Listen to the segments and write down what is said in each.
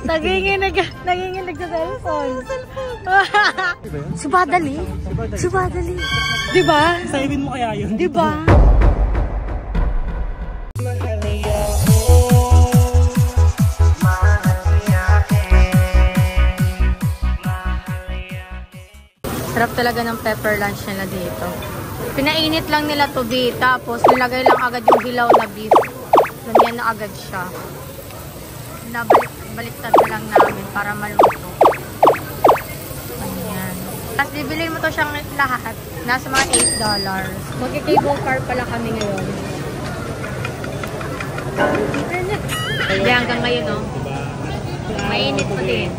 Nanginginig sa cellphone. Subadali. Subadali. Diba? Saibin mo kaya yun? Diba? Sarap talaga ng pepper lunch nila dito. Pinainit lang nila to be, tapos nilagay lang agad yung hilaw na beef. Ganyan na agad siya. Baliktad na lang namin para maluto. Ayan. Tapos bibilin mo to siyang lahat. Nasa mga $8. Magki-cable car pala kami ngayon. Hindi hanggang ngayon, no? Mainit pa din.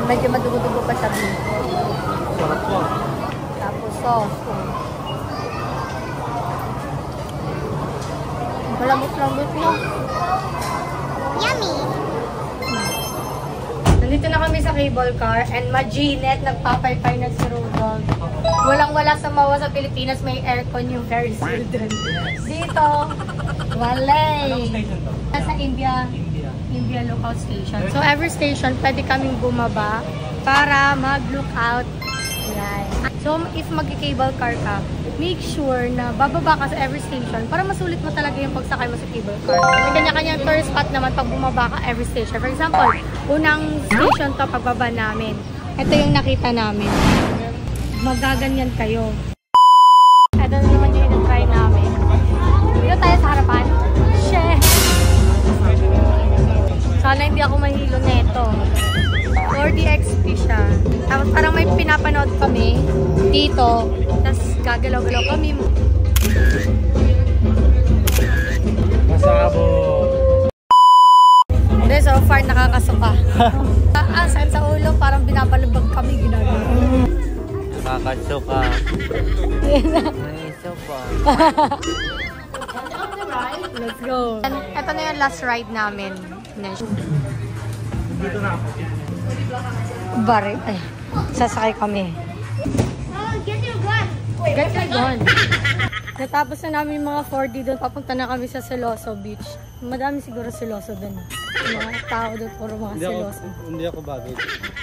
Medyo madugo-dugo pa siya din. Tapos sauce. Malambot-lambot mo. Yummy! Nandito na kami sa cable car and Majinet nagpapaypay na si Rudolph. Walang-wala sa MAUA sa Pilipinas, may aircon yung Ferris wheel dun. Dito, walay. Sa India lookout station. So every station, pwede kaming bumaba para mag-lookout live. So if mag-cable car ka, make sure na bababa ka sa every station para masulit mo talaga yung pagsakay mo sa cable car. May kanya-kanyang tourist spot naman pag bumaba ka every station. For example, unang station to pagbaba namin. Ito yung nakita namin. Magaganyan kayo. Ito na naman yung in-try namin. Dito tayo sa harapan. Sheh! Sana hindi ako mahilo neto. 4DXP siya. Tapos parang may pinapanood kami dito. Tapos gagalaw-galaw kami. Masabo. Hindi, so far nakakasuka. Ang sakit sa ulo, parang binapalubag kami ginagawa. Nakakasuka. May isa pa. Let's go. Ito na yung last ride namin. Dito na ako. Bari. Ay, sasakay kami. Get your gun! Get your gun! Natapos na namin yung mga 4D doon. Papunta na kami sa Siloso Beach. Madami siguro Siloso doon. Mga tao doon, puro mga Siloso. Hindi ako bagay.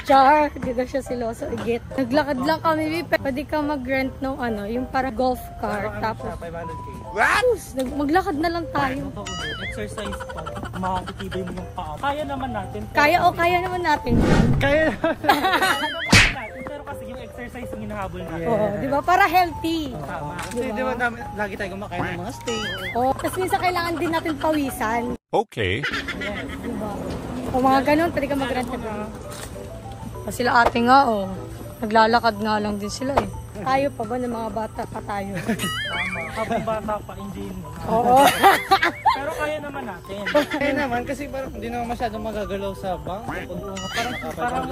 Char! Dito siya Siloso. Igit. Naglakad lang kami. Pwede ka mag-rent ng ano, yung para golf car. Tapos, 500K. what? Maglakad na lang tayo. Exercise pa. Makakitibay mo yung paa. Kaya naman natin. Kaya naman natin. Kaya naman natin. Pero kasi yung exercise yung hinahabol natin. Oo, di ba? Para healthy. Tama. Kasi di ba lagi tayo kumakain ng mga steak. Oo. Tapos minsan kailangan din natin pawisan. Okay. Diba? O mga ganun, pwede ka mag-rent na. O sila ate nga, naglalakad nga lang din sila eh. Tayo pa ba ng mga bata pa tayo? Habang bata pa, hindi. Oo. Pero kaya naman natin. Kaya naman, kasi parang hindi naman masyadong magagalaw sa bank. Parang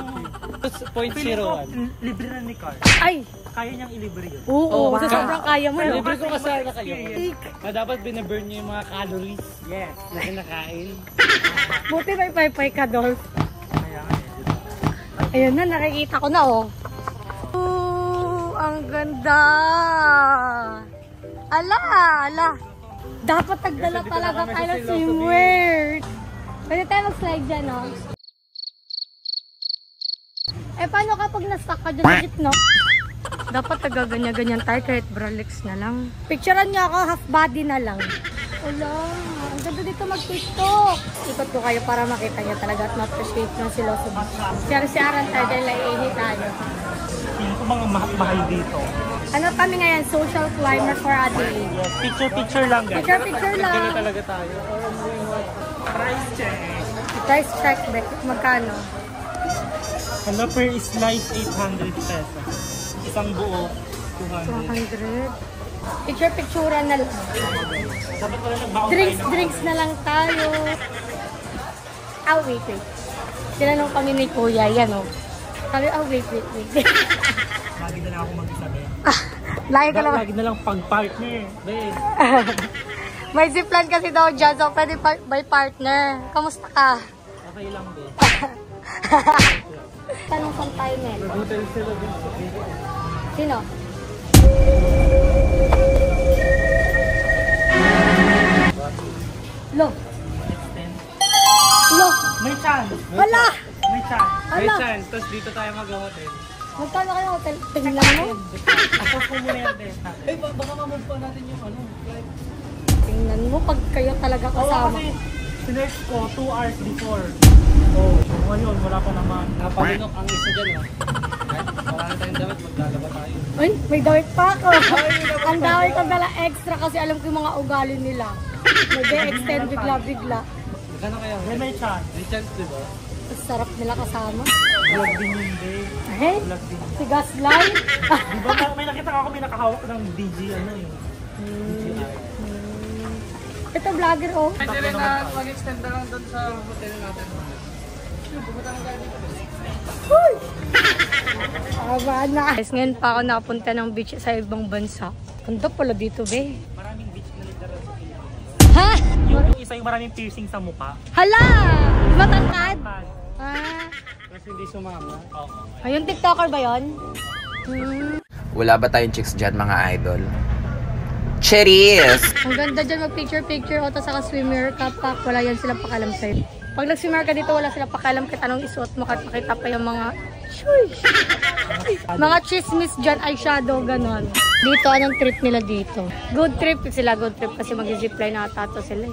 0.01. Libre na ni Carl. Ay! Kaya niyang ilibre yun. Oo, sa sobrang kaya mo. Libre ko kasama kayo. Tik. Na dapat binaburn niyo yung mga calories Yes. na kinakain. Buti may paypay ka, Dolph. Kaya nga eh. Ayun na, nakikita ko na ang ganda! Ala! Dapat tagdala talaga tayo ng swimwear. Pwede tayo mag-slide dyan, paano kapag na-stuck ka dyan sa gitna? Dapat tagaganyan-ganyan tayo kahit bralex na lang. Picturean niyo ako, half body na lang. Wala, ang ganda dito mag-tiktok. Ikot ko kayo para makita niyo talaga at ma-appreciate ng Siloso Beach. Siyaran tayo dahil naiihi tayo. Yung mga mahal dito. Ano kami ngayon? Social climber for a day. Yes, picture lang guys. Picture lang. Ganun talaga tayo. Price check. Price check, magkano? Ano per slice 800 pesos. Isang buo 200. 200. Picture-picturean na lang. Dapat pala nagbaon tayo. Drinks na lang tayo. Wait. Tinanong kami ni Kuya, yan Sabi, wait. Lagi na lang ako mag-isabi. Lagi ka lang. Lagi na lang pag-partner. May zipline kasi daw dyan, so pwede by partner. Kamusta ka? Okay lang be. Tanong saan tayo, men? Hotel sila din. Sino? Lo. Lo. May challenge. Wala! May chance. May Ala! chance, tapos dito tayo mag-hotel. Magkano kayo hotel? Tingnan mo. Ako po muna yan din. Baka mamove pa natin yung flight. Tingnan mo pag kayo talaga Oo, kasama. kasi sinerge ko 2 hours before. Oh, ngayon wala pa naman. Napalinok ang isa dyan, oh. Wala na tayong damit, maglalaba tayo. Ay, may damit pa ako. Ang dami ko dala extra kasi alam ko yung mga ugali nila. Nag-extend bigla-bigla. Gano'n kaya? Then may chance. May chance, di ba? Ang sarap nila kasama. Vlog din yun din. Eh, Vlog din. si Gasline. Di ba may nakita ako may nakahawak ng DG ano eh. Ito vlogger oh. Pwede rin na mag-extend na lang doon sa hotel natin. Pumunta na tayo dito. Tama na. Guys, ngayon pa ako napunta ng beach sa ibang bansa. Ganda pala dito, be. Maraming beach na literal sa Ha? Yung isa yung maraming piercing sa mukha. Hala! Matangkad? Pag, Ah. Kasi hindi sumama. oo. Ayun, TikToker ba yun? Wala ba tayong chicks dyan, mga idol? Cheers! Ang ganda dyan mag-picture-picture o saka swimmer kapak. Wala yan silang pakalam sa'yo. Pag nag-swimmer ka dito, wala silang pakalam kahit anong isuot mo kahit makita pa yung mga shush. Mga chismis dyan, eyeshadow, ganon. Dito, anong trip nila dito? Good trip sila, good trip kasi mag-zipline na tato sila.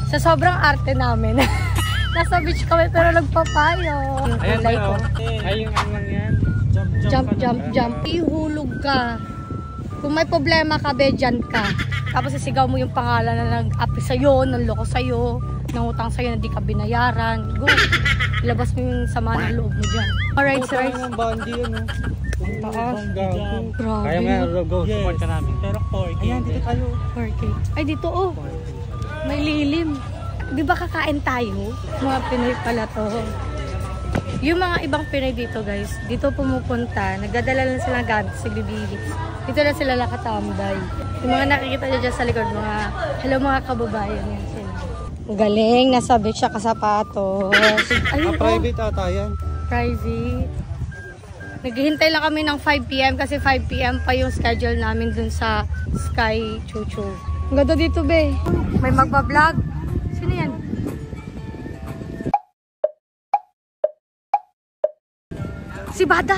Sa sobrang arte namin. Nasa beach kami pero nagpapayo. Ayan Like, tayo. Ay, yung ano lang yan. jump. Ihulog ka. Kung may problema ka, be, dyan ka. Tapos sisigaw mo yung pangalan na nag-api sa'yo, nanloko sa'yo, nangutang sa'yo na di ka binayaran. Go. Ilabas mo yung sama ng loob mo dyan. Alright, sir. Parang ng bandi yun, oh. Taas. Kaya Grabe. nga, go, Yes. support ka namin. Pero 4K. Ayan, dito tayo. 4K. Ay, dito oh. May lilim. Di ba kakain tayo? Mga Pinoy pala to. Yung mga ibang Pinoy dito, guys, dito pumupunta, nagdadala lang sila ng gamit sa bibihis. Dito na sila nakatambay. Yung mga nakikita nyo dyan sa likod, mga, hello mga kababayan, yan sila. Galing, nasa beach siya kasapatos. Ayun, Private ata yan. Private. Naghihintay lang kami ng 5 PM kasi 5 PM pa yung schedule namin dun sa Sky Chuchu. Ang ganda dito, be. May magbablog. Sino yan? Si Bada.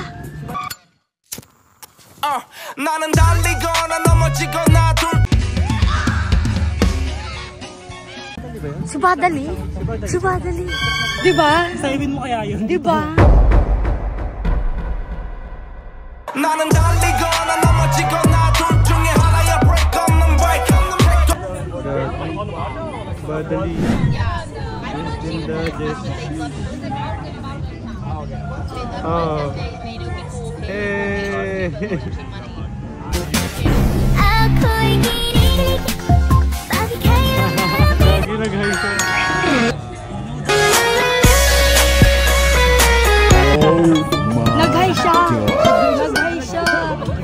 나는 달리거나 넘어지거나 둘 Si Badali. Si Badali. Diba? Sabihin mo kaya yun? Diba? 나는 달리거나 넘어지거나 둘 중에 하나야 break 없는 bike Badali. Oh. Hey. Lagi nag-high ka. Nag-high siya. Nag-high siya.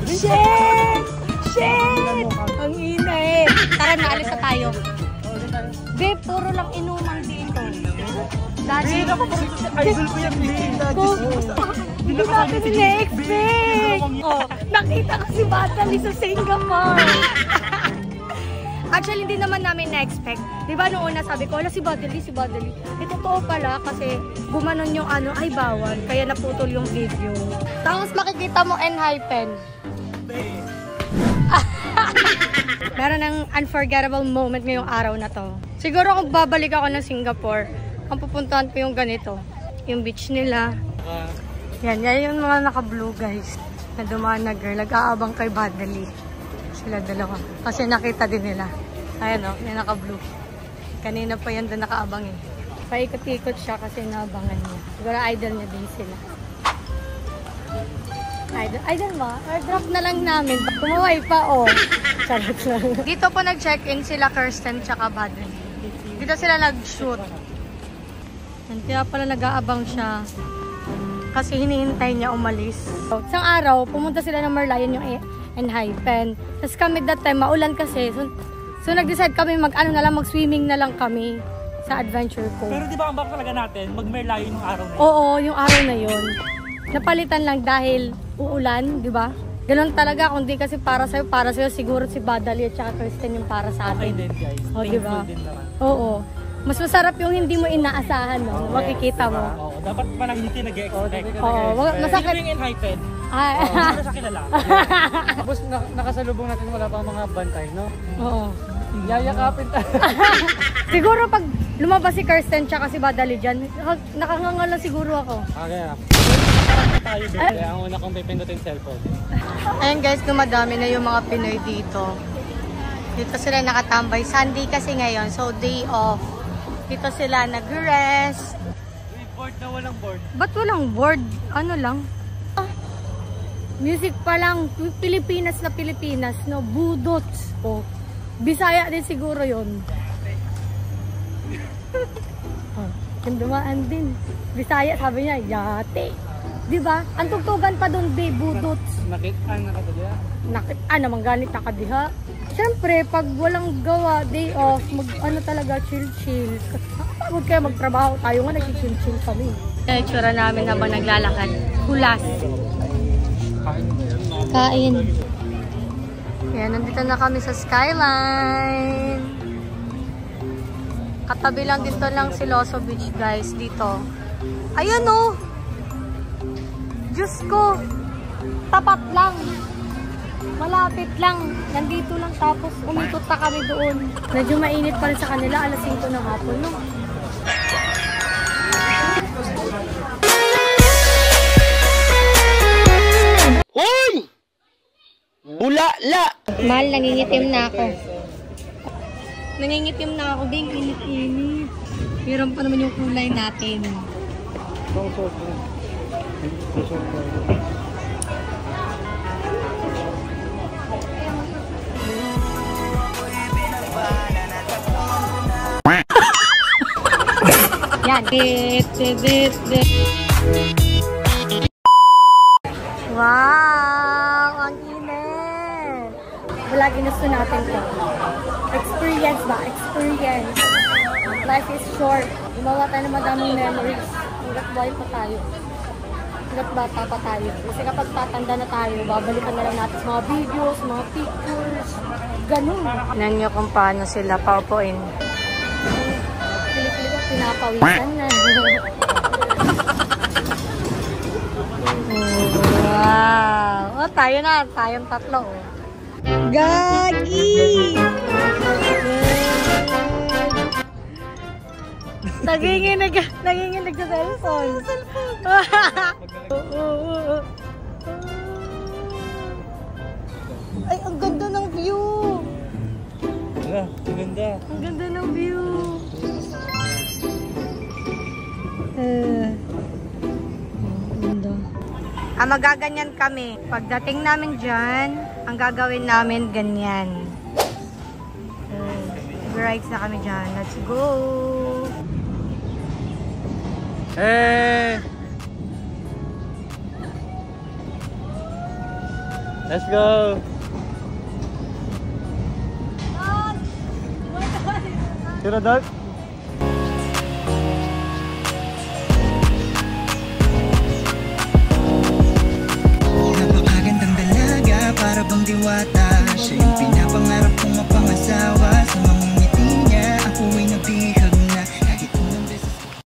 Shit! Shit! Ang inay. Tara na, alis na tayo. Babe, puro lang inuman dito. Daddy, Idol ko yan, hindi natin na-expect. Oh, nakita ko si Badali sa Singapore. Actually, hindi naman namin na-expect. Di ba noong una sabi ko, wala si Badali. Eh, totoo pala kasi gumanon yung ano, ay bawal. Kaya naputol yung video. Tapos makikita mo Enhypen. Meron ng unforgettable moment ngayong araw na to. Siguro kung babalik ako ng Singapore, ang pupuntahan ko yung ganito. Yung beach nila. Yan yung mga naka-blue guys. Na dumaan na girl. Nag-aabang kay Badali. Sila dalawa. Kasi nakita din nila. Ayan o, yung naka-blue. Kanina pa yan doon nakaabang eh. Paikot-ikot siya kasi naabangan niya. Siguro idol niya din sila. Idol ba? Airdrop na lang namin. Kumaway pa oh. Charot lang. Dito po nag-check-in sila Kirsten tsaka Badali. Dito sila nag-shoot. Yan, kaya pala nag-aabang siya. Kasi hinihintay niya umalis. So, isang araw, pumunta sila ng Merlion yung Enhypen. Tapos kami that time, maulan kasi. So nag-decide kami mag-swimming na lang kami sa adventure ko. Pero di ba ang baka talaga natin, mag-Merlion yung araw na yun? Oo, yung araw na yun. Napalitan lang dahil uulan, di ba? Ganun talaga, kung di kasi para sa'yo siguro si Badali at saka Kristen yung para sa Okay atin. din guys. O, diba? Thankful din naman. Oo. Mas masarap yung hindi mo inaasahan, no? Makikita mo. Oo, dapat parang hindi nag-expect. Oo, masakit. Sino yung enhypen? Ay. Sino siya kilala? Tapos nakasalubong natin wala pang mga bantay, no? Oo. Yayakapin tayo. Siguro pag lumabas si Kirsten tsaka si Badali dyan, nakanganga lang siguro ako. Okay. Tayo dito. Kaya ang una kong pipindutin cellphone. Ayan guys, dumadami na yung mga Pinoy dito. Dito sila nakatambay. Sunday kasi ngayon, so day off. Dito sila nag-rest. Board na walang board. Ba't walang board? Ano lang? Music pa lang. Pilipinas na Pilipinas, no? Budots. Oh. Bisaya din siguro yun. Oh, yung dumaan din. Bisaya, sabi niya, yate. Diba? Ang tugtugan pa doon, babe, budots. Nakadala. Naman ganit nakadiha. Siyempre, pag walang gawa, day off, ano talaga, chill-chill. Huwag kayo magtrabaho tayo nga, nag-chill-chill kami. Yung itsura namin habang naglalakad. Hulas. Kain. Yan, nandito na kami sa Skyline. Katabi lang dito lang Siloso Beach, guys, dito. Ayan oh! Diyos ko! Tapat lang! Malapit lang. Nandito lang tapos umikot pa kami doon. Medyo mainit pa rin sa kanila. Alas 5 ng hapon, no? Hoy! Bulala! Mahal, nangingitim na ako. Nangingitim na ako. Bing, init-init. Meron pa naman yung kulay natin. Yan. Wow! Ang init! Wala ginusto natin to. Experience ba? Experience. Life is short. Gumawa tayo ng madaming memories. Hanggat buhay pa tayo. Hanggat bata pa tayo. Kasi kapag tatanda na tayo, babalikan na lang natin sa mga videos, mga pictures. Ganun. Tignan nyo kung paano sila paupuin. Pilit-pilit ang pinapawisan na. Wow! Oh, tayo na. Tayong tatlo. Oh. Gagi! Nanginginig sa cellphone. Ay, ang ganda ng view! Wala, ang ganda. Ang ganda ng view! Magaganyan kami. Pagdating namin dyan, ang gagawin namin ganyan. Rides na kami dyan. Let's go! Hey! Let's go! Tira, Doc?